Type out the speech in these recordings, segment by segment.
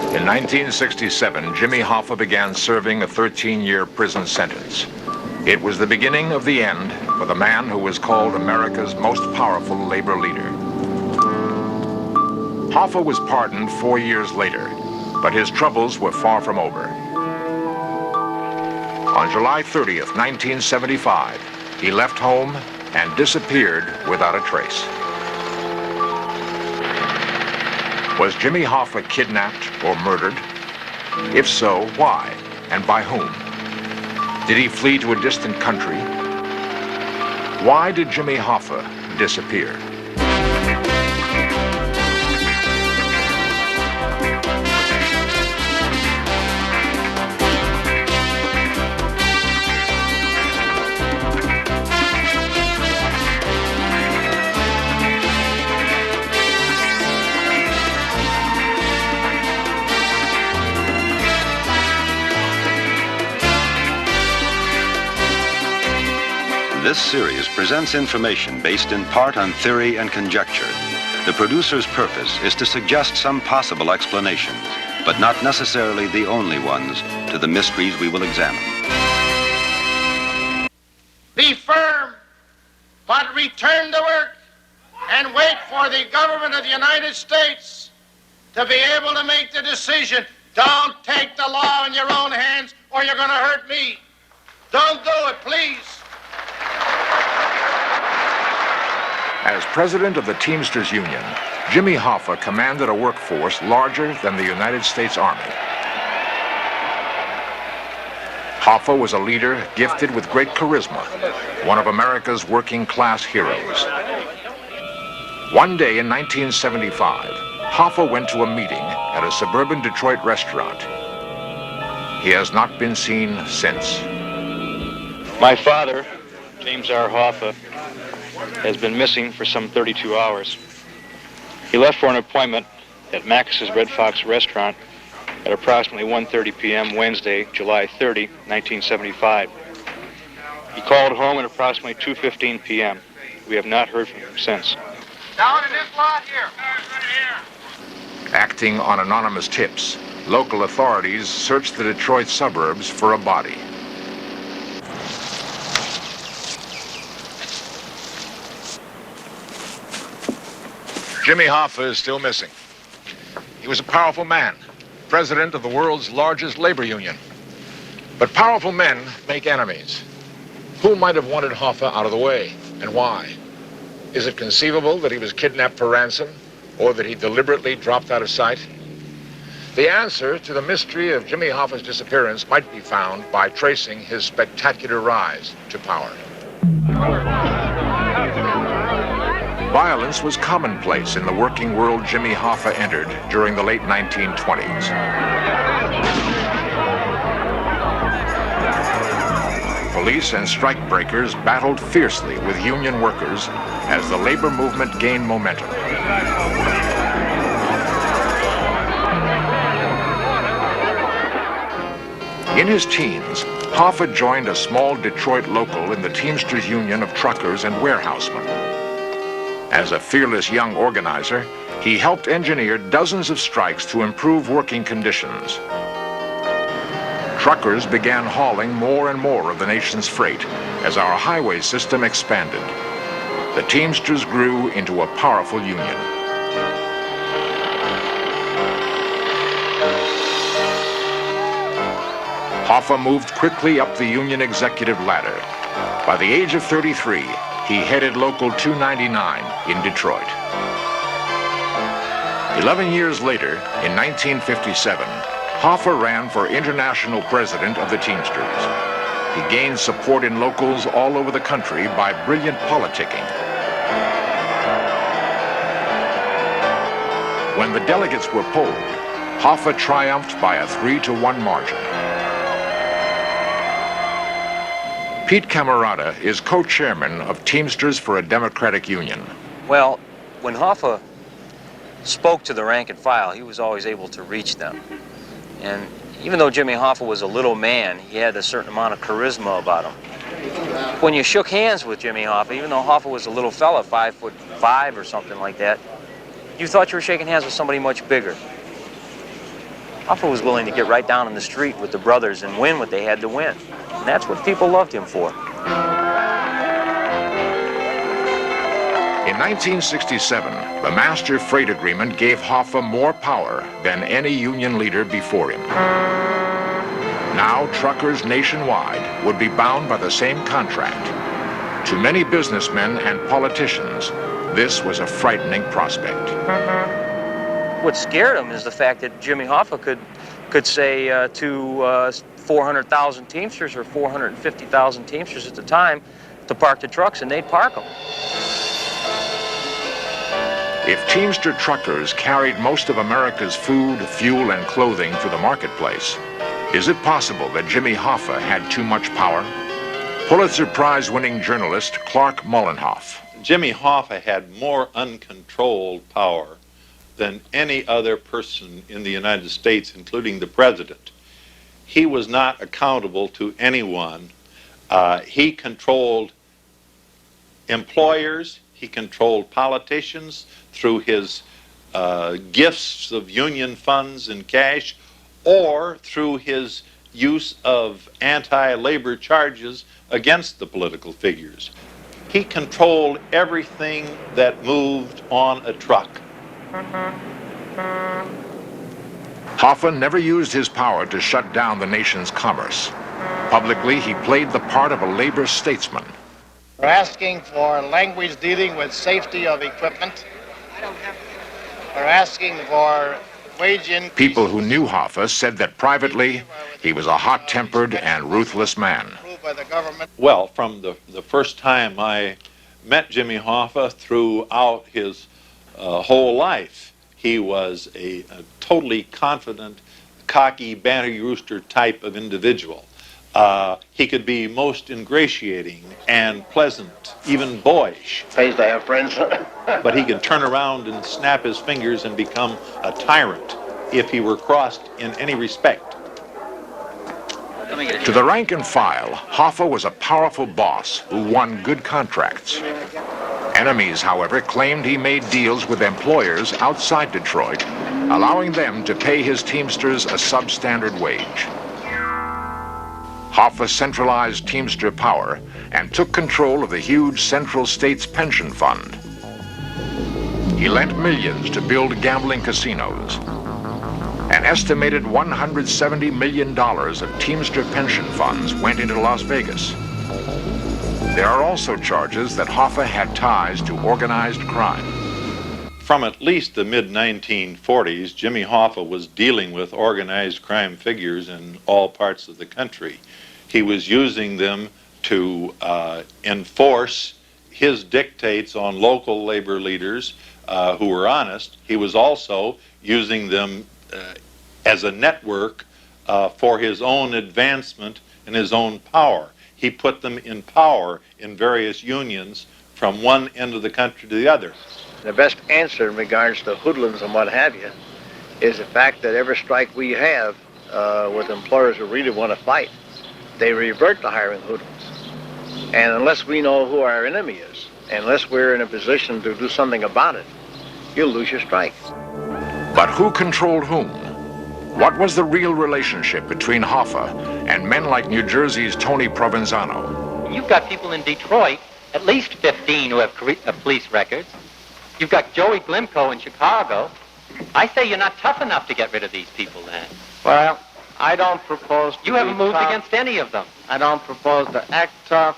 In 1967, Jimmy Hoffa began serving a 13-year prison sentence. It was the beginning of the end for the man who was called America's most powerful labor leader. Hoffa was pardoned 4 years later, but his troubles were far from over. On July 30th, 1975, he left home and disappeared without a trace. Was Jimmy Hoffa kidnapped or murdered? If so, why and by whom? Did he flee to a distant country? Why did Jimmy Hoffa disappear? This series presents information based in part on theory and conjecture. The producer's purpose is to suggest some possible explanations, but not necessarily the only ones, to the mysteries we will examine. Be firm, but return to work and wait for the government of the United States to be able to make the decision. Don't take the law in your own hands or you're going to hurt me. Don't do it, please. As president of the Teamsters Union, Jimmy Hoffa commanded a workforce larger than the United States Army. Hoffa was a leader gifted with great charisma, one of America's working class heroes. One day in 1975, Hoffa went to a meeting at a suburban Detroit restaurant. He has not been seen since. My father, James R. Hoffa, has been missing for some 32 hours. He left for an appointment at Max's Red Fox restaurant at approximately 1:30 p.m. Wednesday, July 30, 1975. He called home at approximately 2:15 p.m. We have not heard from him since. Down in this lot here. Acting on anonymous tips, local authorities searched the Detroit suburbs for a body. Jimmy Hoffa is still missing. He was a powerful man, president of the world's largest labor union. But powerful men make enemies. Who might have wanted Hoffa out of the way, and why? Is it conceivable that he was kidnapped for ransom, or that he deliberately dropped out of sight? The answer to the mystery of Jimmy Hoffa's disappearance might be found by tracing his spectacular rise to power. Violence was commonplace in the working world Jimmy Hoffa entered during the late 1920s. Police and strikebreakers battled fiercely with union workers as the labor movement gained momentum. In his teens, Hoffa joined a small Detroit local in the Teamsters Union of Truckers and Warehousemen. As a fearless young organizer, he helped engineer dozens of strikes to improve working conditions. Truckers began hauling more and more of the nation's freight as our highway system expanded. The Teamsters grew into a powerful union. Hoffa moved quickly up the union executive ladder. By the age of 33, he headed Local 299 in Detroit. 11 years later, in 1957, Hoffa ran for international president of the Teamsters. He gained support in locals all over the country by brilliant politicking. When the delegates were polled, Hoffa triumphed by a 3-1 margin. Pete Camerata is co-chairman of Teamsters for a Democratic Union. Well, when Hoffa spoke to the rank and file, he was always able to reach them. And even though Jimmy Hoffa was a little man, he had a certain amount of charisma about him. When you shook hands with Jimmy Hoffa, even though Hoffa was a little fella, 5'5" or something like that, you thought you were shaking hands with somebody much bigger. Hoffa was willing to get right down in the street with the brothers and win what they had to win. And that's what people loved him for. In 1967, the Master Freight Agreement gave Hoffa more power than any union leader before him. Now, truckers nationwide would be bound by the same contract. To many businessmen and politicians, this was a frightening prospect. What scared them is the fact that Jimmy Hoffa could say to 400,000 Teamsters or 450,000 Teamsters at the time to park the trucks, and they'd park them. If Teamster truckers carried most of America's food, fuel, and clothing to the marketplace, is it possible that Jimmy Hoffa had too much power? Pulitzer Prize-winning journalist Clark Mullenhoff. Jimmy Hoffa had more uncontrolled power than any other person in the United States, including the president. He was not accountable to anyone. He controlled employers, he controlled politicians through his gifts of union funds and cash, or through his use of anti-labor charges against the political figures. He controlled everything that moved on a truck. Hoffa never used his power to shut down the nation's commerce. Publicly, he played the part of a labor statesman. We're asking for language dealing with safety of equipment. We're asking for wage increase. People who knew Hoffa said that privately, he was a hot-tempered and ruthless man. Well, from the first time I met Jimmy Hoffa throughout his whole life, he was a totally confident, cocky, banty rooster type of individual. He could be most ingratiating and pleasant, even boyish. Pays to have friends. But he could turn around and snap his fingers and become a tyrant if he were crossed in any respect. To the rank and file, Hoffa was a powerful boss who won good contracts. Enemies, however, claimed he made deals with employers outside Detroit, allowing them to pay his Teamsters a substandard wage. Hoffa centralized Teamster power and took control of the huge Central States Pension Fund. He lent millions to build gambling casinos. An estimated $170 million of Teamster pension funds went into Las Vegas. There are also charges that Hoffa had ties to organized crime. From at least the mid-1940s, Jimmy Hoffa was dealing with organized crime figures in all parts of the country. He was using them to enforce his dictates on local labor leaders who were honest. He was also using them as a network for his own advancement and his own power. He put them in power in various unions from one end of the country to the other. The best answer in regards to hoodlums and what have you is the fact that every strike we have with employers who really want to fight, they revert to hiring hoodlums. And unless we know who our enemy is, unless we're in a position to do something about it, you'll lose your strike. But who controlled whom? What was the real relationship between Hoffa and men like New Jersey's Tony Provenzano? You've got people in Detroit, at least 15 who have police records. You've got Joey Glimko in Chicago. I say you're not tough enough to get rid of these people then. Well, I don't propose to You haven't be moved tough. against any of them. I don't propose to act tough.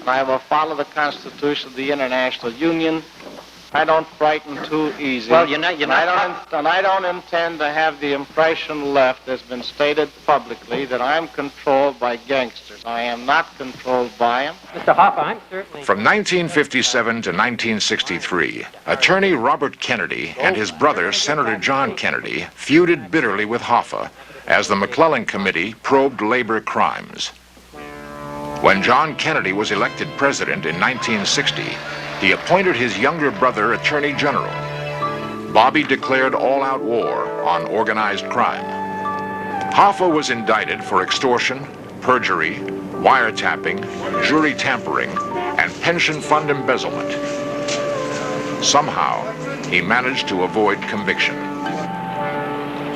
And I will follow the Constitution of the International Union. I don't frighten too easy. Well, you're not and I don't intend to have the impression left, as been stated publicly, that I'm controlled by gangsters. I am not controlled by them. Mr. Hoffa, I'm certainly... From 1957 to 1963, attorney Robert Kennedy and his brother, Senator John Kennedy, feuded bitterly with Hoffa as the McClellan Committee probed labor crimes. When John Kennedy was elected president in 1960, he appointed his younger brother Attorney General. Bobby declared all-out war on organized crime. Hoffa was indicted for extortion, perjury, wiretapping, jury tampering, and pension fund embezzlement. Somehow, he managed to avoid conviction.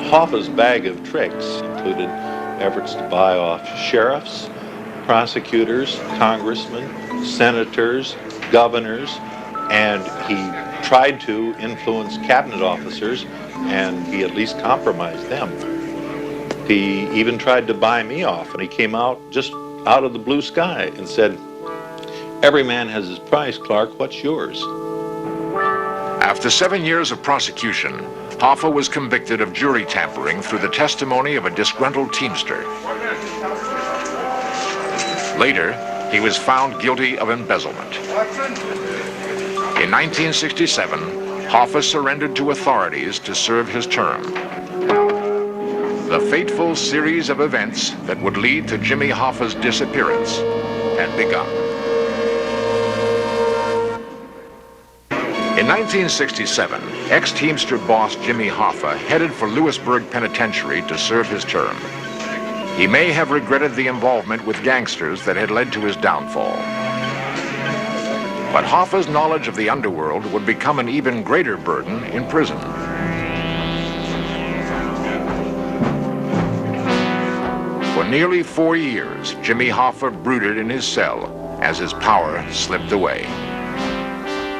Hoffa's bag of tricks included efforts to buy off sheriffs, prosecutors, congressmen, senators, governors, and he tried to influence cabinet officers, and he at least compromised them. He even tried to buy me off, and he came out just out of the blue sky and said, "Every man has his price, Clark, what's yours?" After 7 years of prosecution, Hoffa was convicted of jury tampering through the testimony of a disgruntled teamster. Later, he was found guilty of embezzlement. In 1967, Hoffa surrendered to authorities to serve his term. The fateful series of events that would lead to Jimmy Hoffa's disappearance had begun. In 1967, ex-Teamster boss Jimmy Hoffa headed for Lewisburg Penitentiary to serve his term. He may have regretted the involvement with gangsters that had led to his downfall. But Hoffa's knowledge of the underworld would become an even greater burden in prison. For nearly 4 years, Jimmy Hoffa brooded in his cell as his power slipped away.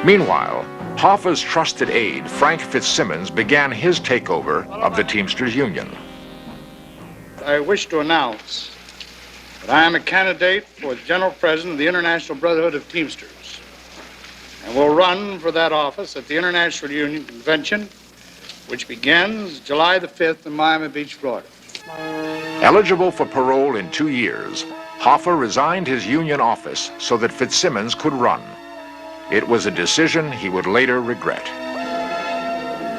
Meanwhile, Hoffa's trusted aide, Frank Fitzsimmons, began his takeover of the Teamsters Union. I wish to announce that I am a candidate for the General President of the International Brotherhood of Teamsters and will run for that office at the International Union Convention, which begins July the 5th in Miami Beach, Florida. Eligible for parole in 2 years, Hoffa resigned his union office so that Fitzsimmons could run. It was a decision he would later regret.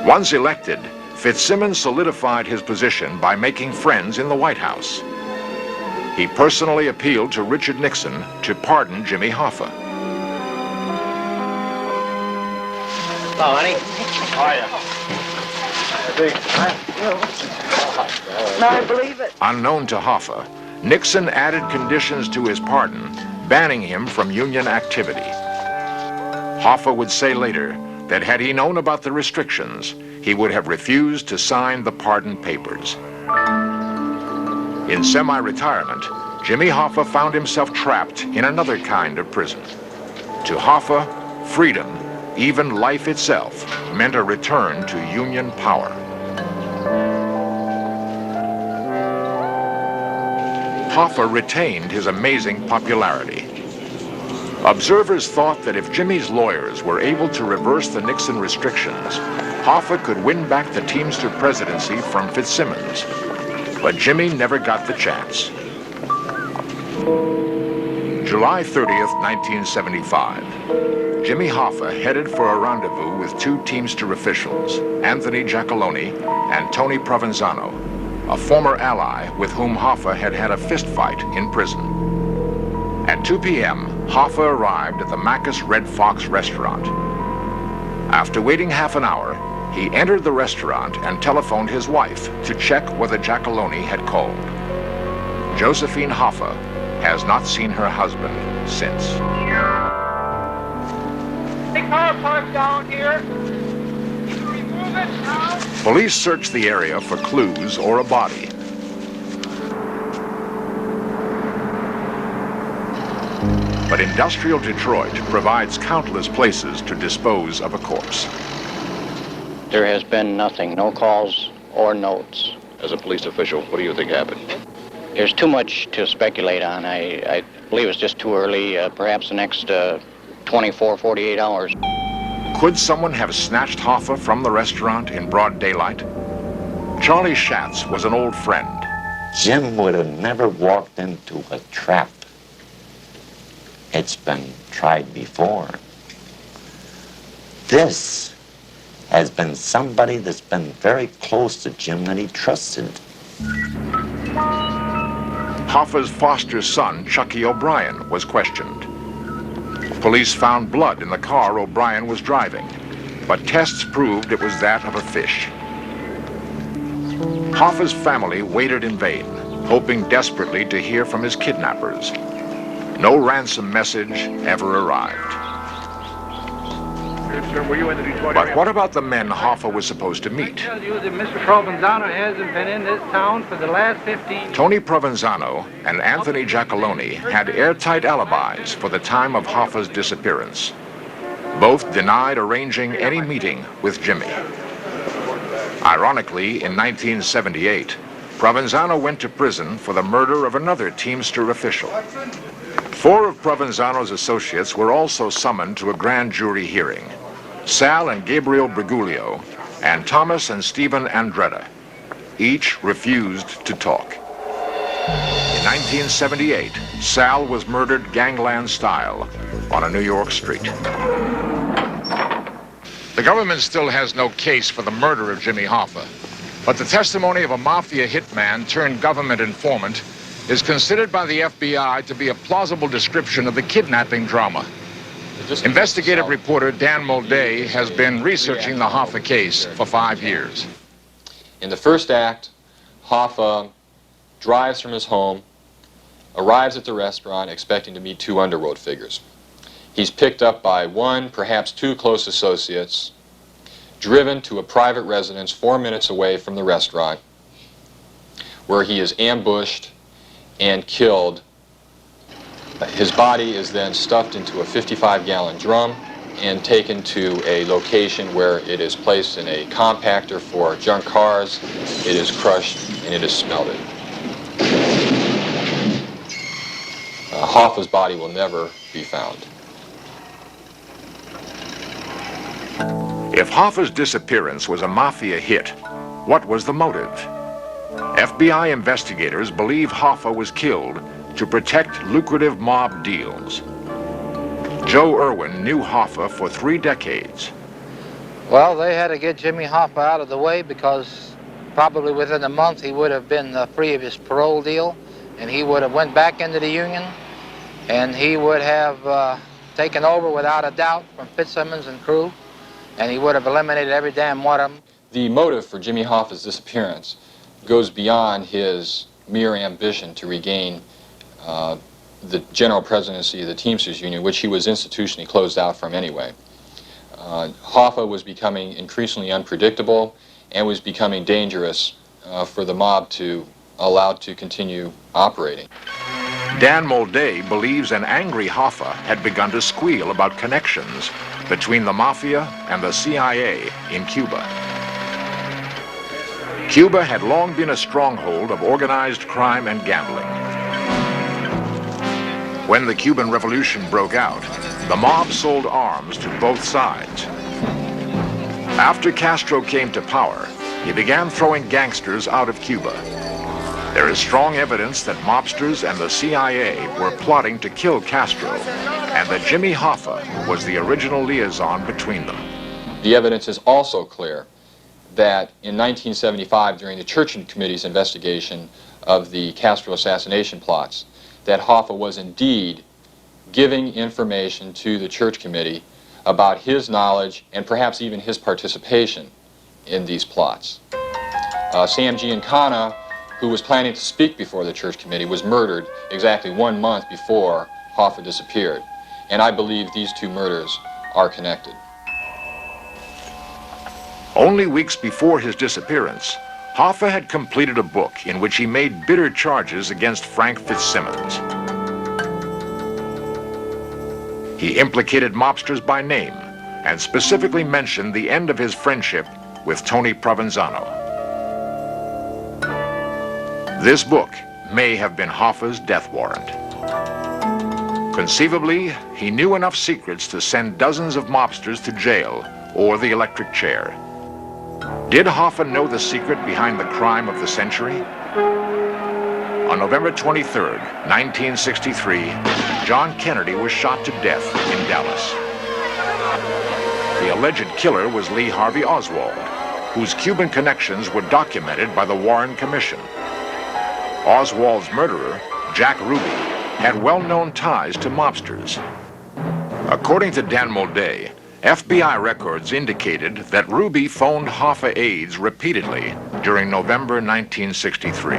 Once elected, Fitzsimmons solidified his position by making friends in the White House. He personally appealed to Richard Nixon to pardon Jimmy Hoffa. Hello, honey. How are you? I believe it. Unknown to Hoffa, Nixon added conditions to his pardon, banning him from union activity. Hoffa would say later that had he known about the restrictions, he would have refused to sign the pardon papers. In semi-retirement, Jimmy Hoffa found himself trapped in another kind of prison. To Hoffa, freedom, even life itself, meant a return to Union power. Hoffa retained his amazing popularity. Observers thought that if Jimmy's lawyers were able to reverse the Nixon restrictions, Hoffa could win back the Teamster presidency from Fitzsimmons. But Jimmy never got the chance. July 30th, 1975. Jimmy Hoffa headed for a rendezvous with 2 Teamster officials, Anthony Giacalone and Tony Provenzano, a former ally with whom Hoffa had had a fistfight in prison. At 2 p.m., Hoffa arrived at the Macus Red Fox restaurant. After waiting half an hour, he entered the restaurant and telephoned his wife to check whether Giacalone had called. Josephine Hoffa has not seen her husband since. The car parked down here. Can you remove it now? Police searched the area for clues or a body. But industrial Detroit provides countless places to dispose of a corpse. There has been nothing, no calls or notes. As a police official, what do you think happened? There's too much to speculate on. I believe it's just too early, perhaps the next 24, 48 hours. Could someone have snatched Hoffa from the restaurant in broad daylight? Charlie Schatz was an old friend. Jim would have never walked into a trap. It's been tried before. This has been somebody that's been very close to Jim that he trusted. Hoffa's foster son, Chucky O'Brien, was questioned. Police found blood in the car O'Brien was driving, but tests proved it was that of a fish. Hoffa's family waited in vain, hoping desperately to hear from his kidnappers. No ransom message ever arrived. But what about the men Hoffa was supposed to meet? I tell you that Mr. Provenzano hasn't been in this town for the last 15 years. Tony Provenzano and Anthony Giacalone had airtight alibis for the time of Hoffa's disappearance. Both denied arranging any meeting with Jimmy. Ironically, in 1978, Provenzano went to prison for the murder of another Teamster official. 4 of Provenzano's associates were also summoned to a grand jury hearing: Sal and Gabriel Briguglio, and Thomas and Stephen Andretta. Each refused to talk. In 1978, Sal was murdered gangland style on a New York street. The government still has no case for the murder of Jimmy Hoffa, but the testimony of a mafia hitman turned government informant is considered by the FBI to be a plausible description of the kidnapping drama. Investigative reporter Dan Mulday has been researching the Hoffa case for 5 years. In the first act, Hoffa drives from his home, arrives at the restaurant expecting to meet 2 underworld figures. He's picked up by 1, perhaps 2 close associates, driven to a private residence 4 minutes away from the restaurant, where he is ambushed and killed. His body is then stuffed into a 55-gallon drum and taken to a location where it is placed in a compactor for junk cars. It is crushed and it is smelted. Hoffa's body will never be found. If Hoffa's disappearance was a mafia hit, what was the motive? FBI investigators believe Hoffa was killed to protect lucrative mob deals. Joe Irwin knew Hoffa for 3 decades. Well, they had to get Jimmy Hoffa out of the way because probably within a month he would have been free of his parole deal, and he would have went back into the Union, and he would have taken over without a doubt from Fitzsimmons and crew, and he would have eliminated every damn one of them. The motive for Jimmy Hoffa's disappearance goes beyond his mere ambition to regain the general presidency of the Teamsters Union, which he was institutionally closed out from anyway. Hoffa was becoming increasingly unpredictable and was becoming dangerous for the mob to allow to continue operating. Dan Mulday believes an angry Hoffa had begun to squeal about connections between the Mafia and the CIA in Cuba. Cuba had long been a stronghold of organized crime and gambling. When the Cuban Revolution broke out, the mob sold arms to both sides. After Castro came to power, he began throwing gangsters out of Cuba. There is strong evidence that mobsters and the CIA were plotting to kill Castro, and that Jimmy Hoffa was the original liaison between them. The evidence is also clear that in 1975, during the Church Committee's investigation of the Castro assassination plots, that Hoffa was indeed giving information to the Church Committee about his knowledge and perhaps even his participation in these plots. Sam Giancana, who was planning to speak before the Church Committee, was murdered exactly 1 month before Hoffa disappeared. And I believe these 2 murders are connected. Only weeks before his disappearance, Hoffa had completed a book in which he made bitter charges against Frank Fitzsimmons. He implicated mobsters by name and specifically mentioned the end of his friendship with Tony Provenzano. This book may have been Hoffa's death warrant. Conceivably, he knew enough secrets to send dozens of mobsters to jail or the electric chair. Did Hoffa know the secret behind the crime of the century? On November 23rd, 1963, John Kennedy was shot to death in Dallas. The alleged killer was Lee Harvey Oswald, whose Cuban connections were documented by the Warren Commission. Oswald's murderer, Jack Ruby, had well-known ties to mobsters. According to Dan Mulday, FBI records indicated that Ruby phoned Hoffa aides repeatedly during November 1963.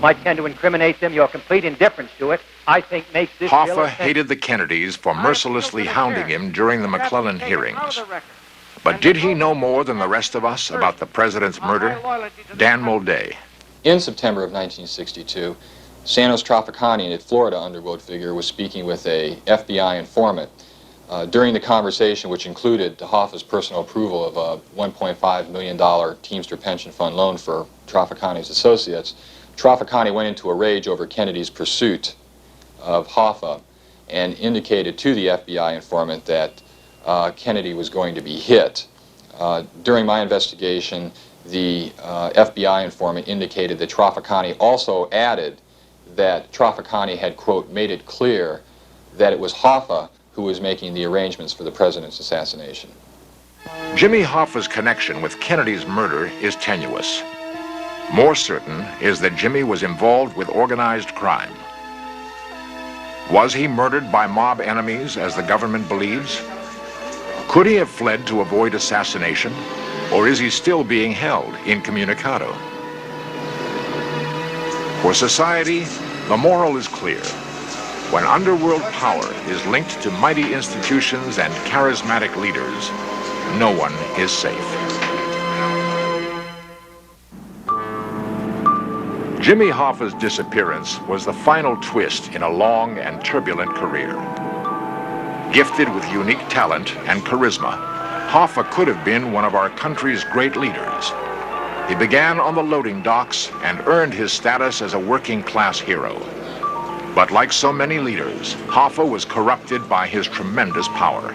might tend to incriminate them. Your complete indifference to it, I think, makes this bill Hoffa offensive. hated the Kennedys for mercilessly hounding him during the McClellan hearings. But did he know more than the rest of us about the president's murder? Dan Mulday. In September of 1962, Santos Trafficani, a Florida underworld figure, was speaking with a FBI informant. During the conversation, which included Hoffa's personal approval of a $1.5 million Teamster pension fund loan for Trafficani's associates, Trafficani went into a rage over Kennedy's pursuit of Hoffa and indicated to the FBI informant that Kennedy was going to be hit. During my investigation, the FBI informant indicated that Trafficani also added that Trafficani had, quote, made it clear that it was Hoffa who was making the arrangements for the president's assassination. Jimmy Hoffa's connection with Kennedy's murder is tenuous. More certain is that Jimmy was involved with organized crime. Was he murdered by mob enemies, as the government believes? Could he have fled to avoid assassination, or is he still being held incommunicado? For society, the moral is clear. When underworld power is linked to mighty institutions and charismatic leaders, no one is safe. Jimmy Hoffa's disappearance was the final twist in a long and turbulent career. Gifted with unique talent and charisma, Hoffa could have been one of our country's great leaders. He began on the loading docks and earned his status as a working-class hero. But like so many leaders, Hoffa was corrupted by his tremendous power.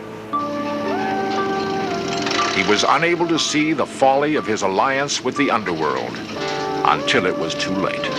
He was unable to see the folly of his alliance with the underworld until it was too late.